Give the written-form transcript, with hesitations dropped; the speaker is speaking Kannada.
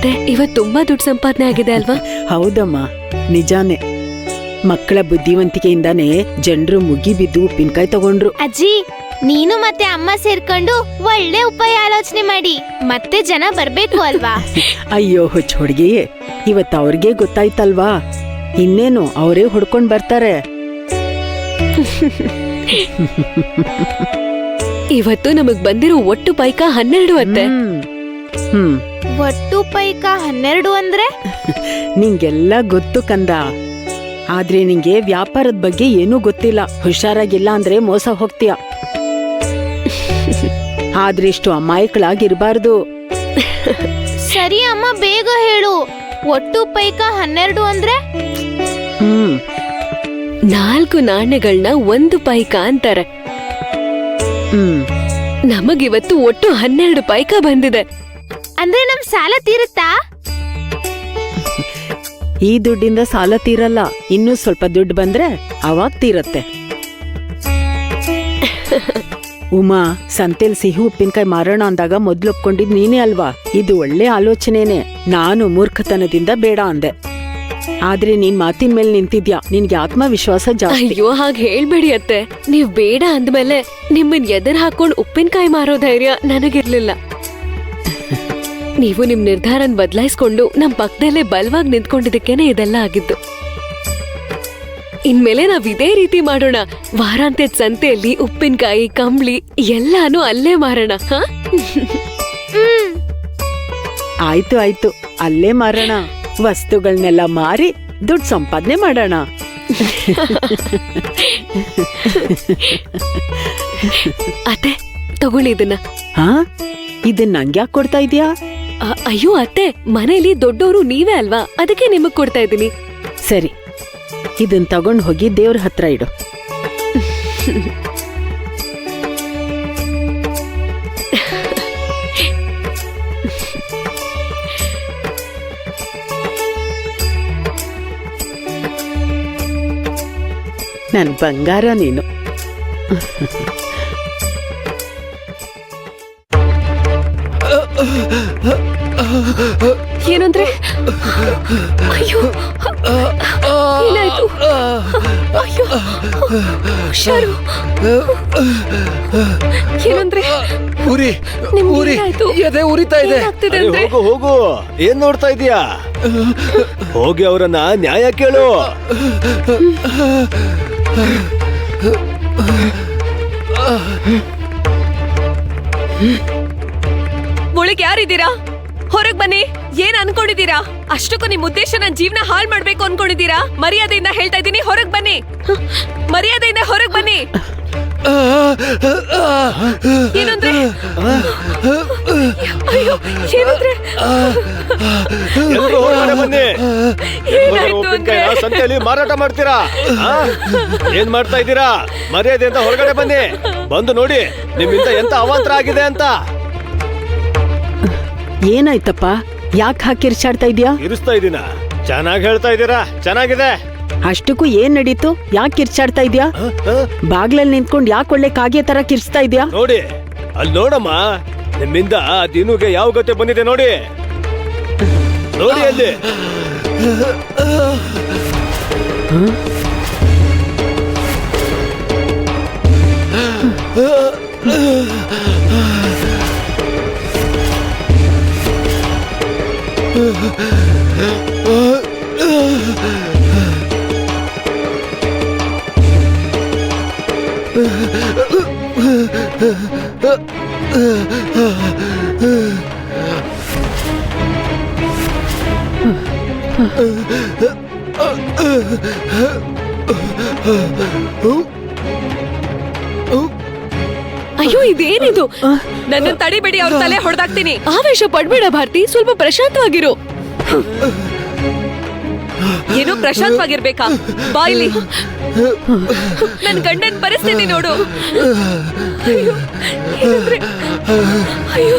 ಅತ್ತೆ, ಇವತ್ ತುಂಬಾ ದುಡ್ಡು ಸಂಪಾದನೆ ಆಗಿದೆ ಅಲ್ವಾ? ಹೌದಮ್ಮ, ನಿಜಾನೇ. ಮಕ್ಕಳ ಬುದ್ಧಿವಂತಿಕೆಯಿಂದಾನೇ ಜನರು ಮುಗಿಬಿದ್ದು ಉಪ್ಪಿನಕಾಯಿ ತಗೊಂಡ್ರು. ಅಜ್ಜಿ, ನೀನು ಮತ್ತೆ ಅಮ್ಮ ಸೇರ್ಕೊಂಡು ಒಳ್ಳೆ ಉಪಾಯ ಆಲೋಚನೆ ಮಾಡಿ, ಮತ್ತೆ ಜನ ಬರ್ಬೇಕು ಅಲ್ವಾ? ಅಯ್ಯೋ ಹುಚ್ಚ ಹುಡುಗಿ, ಇವತ್ತು ಅವ್ರಿಗೆ ಗೊತ್ತಾಯ್ತಲ್ವಾ, ಇನ್ನೇನು ಅವರೇ ಹುಡ್ಕೊಂಡ್ ಬರ್ತಾರೆ. ಇವತ್ತು ನಮಗ್ ಬಂದಿರೋ ಒಟ್ಟು ಪೈಕ 12 ಅತ್ತೆ. ಒಟ್ಟು ಪೈಕ 12 ಅಂದ್ರೆ? ನಿಂಗೆಲ್ಲ ಗೊತ್ತು ಕಂದ, ಆದ್ರೆ ನಿಂಗೆ ವ್ಯಾಪಾರದ ಬಗ್ಗೆ ಏನೂ ಗೊತ್ತಿಲ್ಲ. ಹುಷಾರಾಗಿಲ್ಲ ಅಂದ್ರೆ ಮೋಸ ಹೋಗ್ತೀಯ. ಆದ್ರೆ ಇಷ್ಟು ಅಮಾಯಕಳಾಗಿರ್ಬಾರ್ದು. ಸರಿ ಅಮ್ಮ, ಬೇಗ ಹೇಳು. ಒಟ್ಟು ಪೈಕ 12 ಅಂದ್ರೆ? 4 ನಾಣ್ಯಗಳನ್ನ 1 ಪೈಕ ಅಂತಾರೆ. ನಮಗಿವತ್ತು ಒಟ್ಟು 12 ಪೈಕ ಬಂದಿದೆ. ಅಂದ್ರೆ ನಮ್ ಸಾಲ ತೀರುತ್ತಾ? ಈ ದುಡ್ಡಿಂದ ಸಾಲ ತೀರಲ್ಲ, ಇನ್ನೂ ಸ್ವಲ್ಪ ದುಡ್ಡು ಬಂದ್ರೆ ಅವಾಗ ತೀರತ್ತೆ. ಉಮಾ, ಸಂತೆಲ್ ಸಿಹಿ ಉಪ್ಪಿನಕಾಯಿ ಮಾರೋಣ ಅಂದಾಗ ಮೊದ್ಲು ಒಪ್ಕೊಂಡಿದ್ ನೀನೇ ಅಲ್ವಾ? ಇದು ಒಳ್ಳೆ ಆಲೋಚನೆನೆ. ನಾನು ಮೂರ್ಖತನದಿಂದ ಬೇಡ ಅಂದೆ, ಆದ್ರೆ ನೀನ್ ಮಾತಿನ ಮೇಲೆ ನಿಂತಿದ್ಯಾ. ನಿನ್ಗೆ ಆತ್ಮವಿಶ್ವಾಸ ಜಾಸ್ತಿ. ಅಯ್ಯೋ, ಹಾಗೆ ಹೇಳ್ಬೇಡಿ ಅತ್ತೆ. ನೀವ್ ಬೇಡ ಅಂದ್ಮೇಲೆ ನಿಮ್ಮನ್ ಎದುರು ಹಾಕೊಂಡ್ ಉಪ್ಪಿನಕಾಯಿ ಮಾರೋ ಧೈರ್ಯ ನನಗಿರ್ಲಿಲ್ಲ. ನೀವು ನಿಮ್ ನಿರ್ಧಾರನ್ ಬದಲಾಯಿಸ್ಕೊಂಡು ನಮ್ ಪಕ್ಕದಲ್ಲೇ ಬಲವಾಗಿ ನಿಂತ್ಕೊಂಡಿದ್ದಕ್ಕೇನೆ ಇದೆಲ್ಲ ಆಗಿದ್ದು. ಇನ್ಮೇಲೆ ನಾವ್ ಇದೇ ರೀತಿ ಮಾಡೋಣ. ವಾರಾಂತ್ಯದ ಸಂತೆಯಲ್ಲಿ ಉಪ್ಪಿನಕಾಯಿ, ಕಂಬ್ಳಿ ಎಲ್ಲಾನು ಅಲ್ಲೇ ಮಾರೋಣ. ಆಯ್ತು ಆಯ್ತು, ಅಲ್ಲೇ ಮಾರೋಣ. ವಸ್ತುಗಳನ್ನೆಲ್ಲ ಮಾರಿ ದುಡ್ಡು ಸಂಪಾದನೆ ಮಾಡೋಣ. ಅತ್ತೆ, ತಗೊಳ್ಳಿ ಇದನ್ನ. ಹಾ, ಇದನ್ನ ನಂಗ್ಯಾಕ್ ಕೊಡ್ತಾ ಇದೀಯಾ? ಅಯ್ಯೋ ಅತ್ತೆ, ಮನೇಲಿ ದೊಡ್ಡವರು ನೀವೇ ಅಲ್ವಾ, ಅದಕ್ಕೆ ನಿಮಗ್ ಕೊಡ್ತಾ ಇದ್ದೀನಿ. ಸರಿ, ಇದನ್ ತಗೊಂಡ್ ಹೋಗಿ ದೇವ್ರ ಹತ್ರ ಇಡು. ನನ್ ಬಂಗಾರ ನೀನು. ಏನಂದ್ರೆ? ಅಯ್ಯೋ, ಏನಾಯ್ತು? ಅಯ್ಯೋ, ಹುಷಾರು. ಏನಂದ್ರೆ? ಉರಿ ಉರಿ, ಎದೆ ಉರಿತಾ ಇದೆ. ಹೋಗು ಹೋಗು, ಏನ್ ನೋಡ್ತಾ ಇದೀಯಾ? ಹೋಗಿ ಅವರನ್ನ ನ್ಯಾಯ ಕೇಳು. ಒಳಗೆ ಯಾರಿದ್ದೀರಾ? ಹೊರಗ್ ಬನ್ನಿ. ಏನ್ ಅನ್ಕೊಂಡಿದ್ದೀರಾ? ಅಷ್ಟಕ್ಕೂ ನಿಮ್ ಉದ್ದೇಶ ನನ್ ಜೀವನ ಹಾಳು ಮಾಡ್ಬೇಕು ಅನ್ಕೊಂಡಿದ್ದೀರಾ? ಮರ್ಯಾದೆಯಿಂದ ಹೇಳ್ತಾ ಇದ್ದೀನಿ, ಹೊರಗ್ ಬನ್ನಿ. ಮರ್ಯಾದೆಯಿಂದ ಹೊರಗ್ ಬನ್ನಿ. ಏನಂದ್ರೆ? ಅಯ್ಯೋ, ಏನಂದ್ರೆ? ಸಂತೆಯಲ್ಲಿ ಮಾರಾಟ ಮಾಡ್ತೀರಾ? ಏನ್ ಮಾಡ್ತಾ ಇದ್ದೀರಾ? ಮರ್ಯಾದೆಯಿಂದ ಹೊರಗಡೆ ಬನ್ನಿ. ಬಂದು ನೋಡಿ ನಿಮ್ಮಿಂದ ಎಂತ ಅವಾಂತರ ಆಗಿದೆ ಅಂತ. ಏನಾಯ್ತಪ್ಪ? ಯಾಕೆ ಹಾಕಿ ಕಿರ್ಚಾಡ್ತಾ ಇದೀಯಾ? ಇರಿಸ್ತಾ ಇದೀನ? ಚೆನ್ನಾಗಿ ಹೇಳ್ತಾ ಇದ್ದೀರಾ, ಚೆನ್ನಾಗಿದೆ. ಅಷ್ಟಕ್ಕೂ ಏನ್ ನಡೀತು? ಯಾಕೆ ಕಿರ್ಚಾಡ್ತಾ ಇದ್ಯಾ? ಬಾಗ್ಲಲ್ಲಿ ನಿಂತ್ಕೊಂಡ್ ಯಾಕೆ ಒಳ್ಳೆ ಕಾಗೆ ತರ ಕಿರ್ಚ್ತಾ ಇದ್ಯಾ? ನೋಡಿ, ಅಲ್ಲಿ ನೋಡಮ್ಮ, ನಿಮ್ಮಿಂದ ದಿನುಗೆ ಯಾವ ಗತಿ ಬಂದಿದೆ ನೋಡಿ. ನೋಡಿ ಅಲ್ಲಿ. ಅಯ್ಯೋ, ಇದೇನಿದು? ನನ್ನ ತಡಿಬೇಡಿ, ಅವ್ರ ತಲೆ ಹೊಡೆದಾಕ್ತೀನಿ. ಆವೇಶ ಪಡ್ಬೇಡ ಭಾರತಿ, ಸ್ವಲ್ಪ ಪ್ರಶಾಂತವಾಗಿರು. ಏನು ಪ್ರಶಾಂತವಾಗಿರ್ಬೇಕಾ? ಬಾಯ್ಲಿ. ನನ್ ಗಂಡನ್ ಪರಿಸ್ಥಿತಿ ನೋಡು. ಅಯ್ಯೋ, ಅಯ್ಯೋ